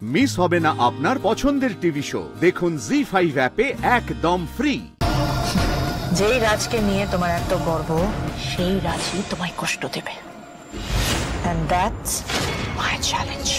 Miss হবে না আপনার পছন্দের টিভি শো। দেখুন জি5 অ্যাপে একদম ফ্রি। যেই রাজকে নিয়ে তোমার এত গর্ব, সেই রাজই তোমায় কষ্ট দেবে। And that's my challenge.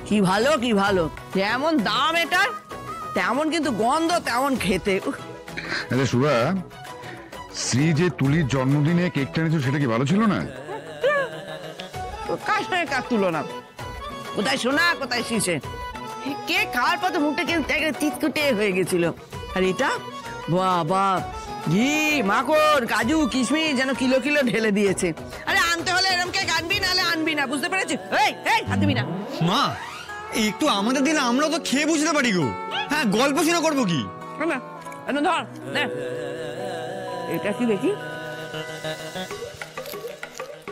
কি ভালো কি ভালো, যেমন দাম এটার তেমন কিন্তু গন্ধ, তেমন খেতে। আরে সুরা, শ্রী যে তুলির জন্মদিনে কেকটা এনেছো সেটা কি ভালো ছিল না? কার সঙ্গে কার তুলনা? কোথায় সোনা কোথায় শীষে। কেক খাওয়ার পর তো মুখটা কিন্তু তিতকুটে হয়ে গেছিল। আর এটা বাবা, ঘি মাখন কাজু কিশমিশ যেন কিলো কিলো ঢেলে দিয়েছে। আরে আনতে হলে এরকম কেক আনবি, নাহলে আনবি না, বুঝতে পেরেছিস? এই এই হাত দিবি না। মা, একটু আমাদের দিলে আমরা তো খেয়ে বুঝতে পারি গো। হ্যাঁ, গল্প শুনে করবো কি? ধর এটা কি দেখি।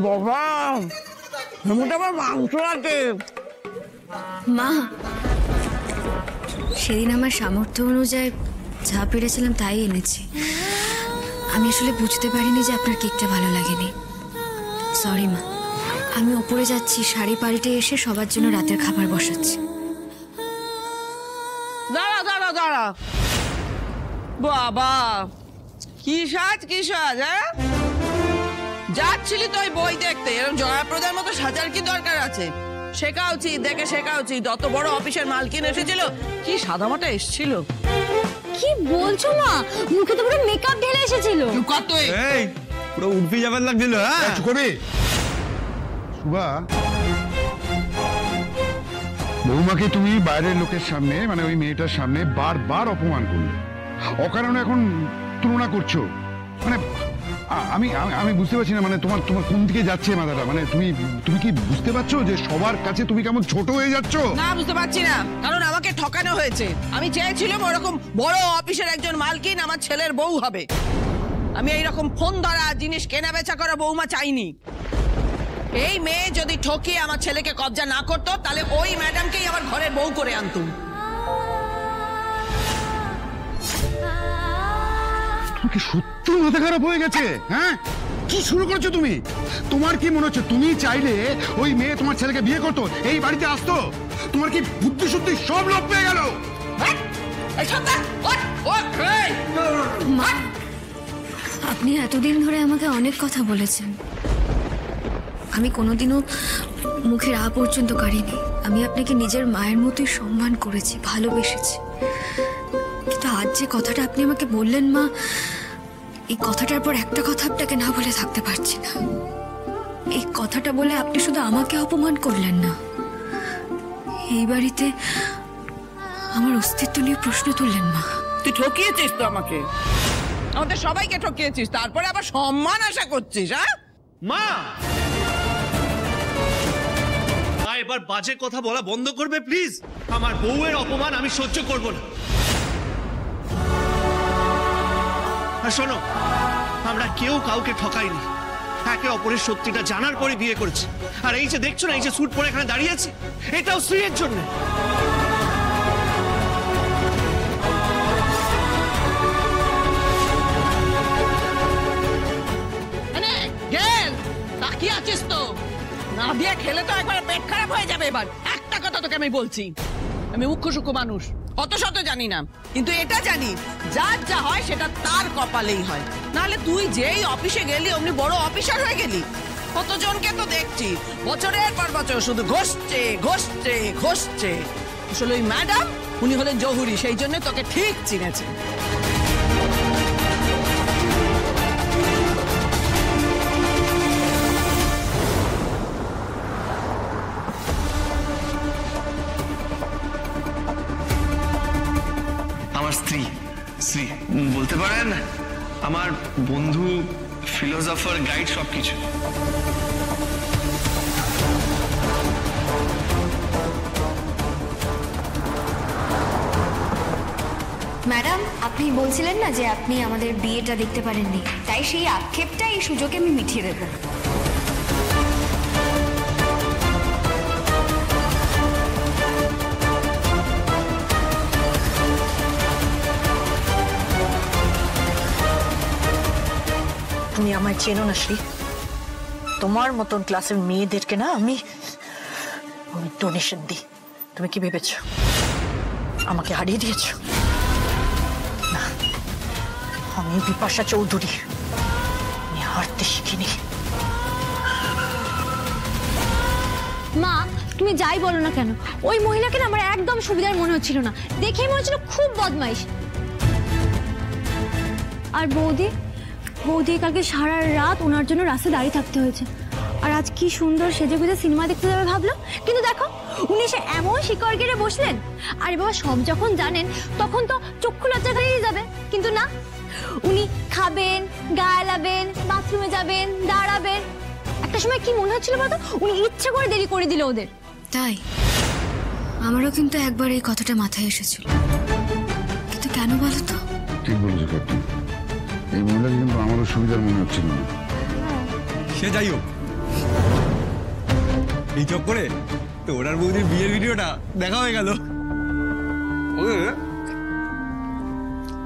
বাবা, আমার মাংস আছে। মা, সেদিন আমার সামর্থ্য অনুযায়ী যা পেরেছিলাম তাই এনেছি। আমি আসলে বুঝতে পারিনি যে আপনার কেকটা ভালো লাগেনি। সরি মা। আমি ওপরে যাচ্ছি, শাড়ি পাল্টে এসে সবার জন্য রাতের খাবার বসাচ্ছি। দাঁড়া দাঁড়া দাঁড়া, বাবা কি সাজ কি সাজ। হ্যাঁ, যাচ্ছিলি তো ওই বই দেখতে, এরকম জয়াপ্রদার মতো সাজার কি দরকার আছে? শেখা উচিত, দেখে শেখা উচিত। অত বড় অফিসের মালকিন এসেছিল, কি সাদামাটা এসেছিল। কি বলছো মা? মুখে তো পুরো মেকআপ ঢেলে এসেছিল। কত এই পুরো উঠবি যাবার লাগছিল। হ্যাঁ করবি সুবা, বৌমাকে তুমি বাইরের লোকের সামনে, মানে ওই মেয়েটার সামনে বারবার অপমান করলে, অকারণে এখন তুলনা করছো। মানে আমি আমি বুঝতে পারছি না, মানে তোমার তোমার কোন দিকে যাচ্ছে মাথাটা। মানে তুমি তুমি কি বুঝতে পারছো যে সবার কাছে তুমি কেমন ছোট হয়ে যাচ্ছ? না, বুঝতে পারছি না, কারণ আমাকে ঠকানো হয়েছে। আমি চেয়েছিলাম ওরকম বড় অফিসের একজন মালকিন আমার ছেলের বউ হবে। আমি এইরকম ফোন ধরা জিনিস কেনা বেচা করা বৌমা চাইনি। এই মেয়ে যদি ঠকিয়ে আমার ছেলেকে কবজা না করতো, তাহলে ওই ম্যাডামকেই আমার ঘরের বউ করে আনতুম। কি সত্যি মাথা খারাপ হয়ে গেছে? হ্যাঁ, কি শুরু করেছো তুমি? তোমার কি মনে হচ্ছে তুমি চাইলে ওই মেয়ে তোমার ছেলেকে বিয়ে করতো, এই বাড়িতে আসতো? তোমার কি বুদ্ধি শুদ্ধি সব লোপ পেয়ে গেল? মা, আপনি এতদিন ধরে আমাকে অনেক কথা বলেছেন। আমি কোনোদিনও মুখের আ পর্যন্ত কাড়িনি। আমি আপনাকে নিজের মায়ের মতোই সম্মান করেছি, ভালোবেসেছি। কিন্তু আজ যে কথাটা আপনি আমাকে বললেন মা, এই কথাটার পর একটা কথা আপনাকে না বলে থাকতে পারছি না। এই কথাটা বলে আপনি শুধু আমাকে অপমান করলেন না, এই বাড়িতে আমার অস্তিত্ব নিয়ে প্রশ্ন তুললেন মা। তুই ঠকিয়েছিস তো আমাকে, আমাদের সবাইকে ঠকিয়েছিস, তারপরে আবার সম্মান আশা করছিস। হ্যাঁ মা, এবার বাজে কথা বলা বন্ধ করবে প্লিজ। আমার বউয়ের অপমান আমি সহ্য করব না। আর শোনো, আমরা কেউ কাউকে ঠকাইনি, একে অপরের সত্যিটা জানার পরে বিয়ে করেছি। আর এই যে দেখছো না, এই যে স্যুট পরে এখানে দাঁড়িয়ে আছি, এটাও স্ত্রীর জন্য। তাকিয়ে আছিস তো, না দিয়ে খেলে তো একবার পেট খারাপ হয়ে যাবে। এবার একটা কথা তোকে আমি বলছি, আমি মুখ্য সূক্ষ্ম মানুষ, অত শত জানি না, কিন্তু এটা জানি যার যা হয় সেটা তার কপালেই হয়। নাহলে তুই যেই অফিসে গেলি অমনি বড় অফিসার হয়ে গেলি। কতজনকে তো দেখছি বছরের পর বছর শুধু ঘষছে ঘষছে ঘষছে। আসলে ওই ম্যাডাম, উনি হলেন জহুরি, সেই জন্য তোকে ঠিক চিনেছে। আমার স্ত্রী বলতে পারেন আমার বন্ধু, ফিলোসফার, গাইড সবকিছু। ম্যাডাম, আপনি বলছিলেন না যে আপনি আমাদের বিয়েটা দেখতে পারেননি, তাই সেই আক্ষেপটা এই সুযোগে আমি মিটিয়ে দেবো। তুমি আমায় চেনো না শ্রী। তোমার মতন ক্লাসের মেয়েদেরকে না আমি ডোনেশন দিই। তুমি কি ভেবেছো আমাকে হারিয়ে দিয়েছো? না, আমি বিপাশা চৌধুরী, আমি হারতে শিখিনি। মা, তুমি যাই বলো না কেন, ওই মহিলাকে না আমার একদম সুবিধার মনে হচ্ছিল না। দেখেই মনে হচ্ছিল খুব বদমাইশ। আর বৌদি কালকে সারা রাত ওনার জন্য রাস্তায় দাঁড়িয়ে থাকতে হয়েছে। আর আজ কি সুন্দর সেজে গুজে সিনেমা দেখতে যাবে ভাবলো, কিন্তু দেখো উনি এসে এমন শিকড় গেড়ে বসলেন। আরে বাবা, সব যখন জানেন তখন তো চক্ষু লজ্জা হারিয়ে যাবে, কিন্তু না, উনি খাবেন, গা এলাবেন, বাথরুমে যাবেন, দাঁড়াবেন। একটা সময় কি মনে হচ্ছিল বলতো, উনি ইচ্ছে করে দেরি করে দিল ওদের। তাই আমারও কিন্তু একবার এই কথাটা মাথায় এসেছিল, কিন্তু কেন বলো তো? ঠিক বলেছো ক্যাপ্টেন, এই মহিলাকে কিন্তু আমারও সুবিধার মনে হচ্ছিল না। সে যাই হোক, এই চক্করে তো ওনার বৌদির বিয়ের ভিডিওটা দেখা হয়ে গেল।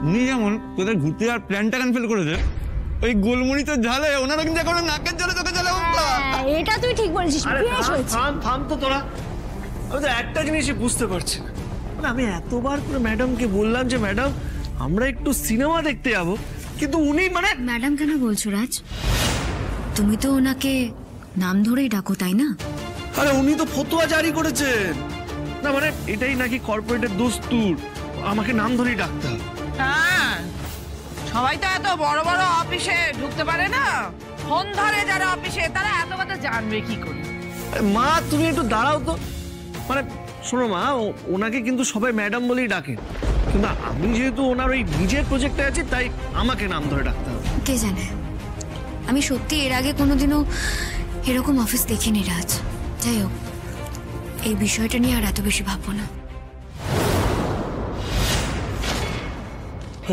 উনি যেমন তোদের ঘুরতে যাওয়ার প্ল্যানটা ক্যান্সেল করেছে, ওই গোলমরিচের ঝালে ওনারা কিন্তু এখন নাকের জলে চোখে জলে অবস্থা। এটা তুই ঠিক বলেছিস, বেশ হয়েছে। থাম তো তোরা। আমি তো একটা জিনিসই বুঝতে পারছি না, মানে আমি এতবার করে ম্যাডামকে বললাম যে ম্যাডাম আমরা একটু সিনেমা দেখতে যাবো, কিন্তু উনি মানে। ম্যাডাম কেন বলছো রাজ? তুমি তো ওনাকে নাম ধরেই ডাকো, তাই না? আরে উনি তো ফতোয়া জারি করেছেন না, মানে এটাই নাকি কর্পোরেটের দস্তুর, আমাকে নাম ধরেই ডাকতে হবে। হ্যাঁ, সবাই তো এত বড় বড় অফিসে ঢুকতে পারে না। ফোন ধরে যারা অফিসে, তারা এত কথা জানবে কি করে? আরে মা, তুমি একটু দাঁড়াও তো। মানে শোনো মা, ওনাকে কিন্তু সবাই ম্যাডাম বলেই ডাকে, কিন্তু আমি যেহেতু ওনার ওই নিজের প্রজেক্টে আছি, তাই আমাকে নাম ধরে ডাকতে হবে। কে জানে, আমি সত্যি এর আগে কোনোদিনও এরকম অফিস দেখিনি রাজ। যাই হোক, এই বিষয়টা নিয়ে আর এত বেশি ভাববো না।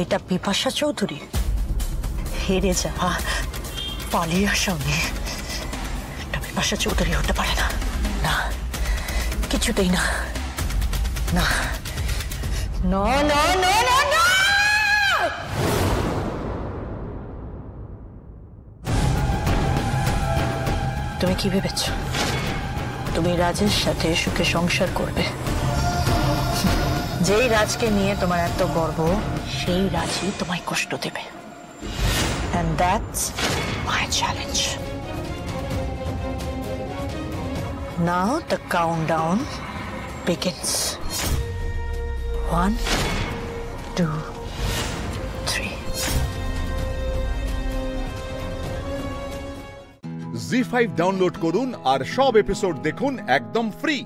এটা বিপাশা চৌধুরী হেরে যা পালিয়ে আসা মেয়ে। এটা বিপাশা চৌধুরী হতে পারে না, না, কিছুতেই না, না, না, না, না, না, না। তুমি কি ভেবেছ তুমি রাজের সাথে সুখে সংসার করবে? যেই রাজকে নিয়ে তোমার এত গর্ব, সেই রাজই তোমায় কষ্ট দেবে। And that's my challenge. Now the countdown begins. 1, 2, 3. ZEE5 download করুন আর সব এপিসোড দেখুন একদম ফ্রি।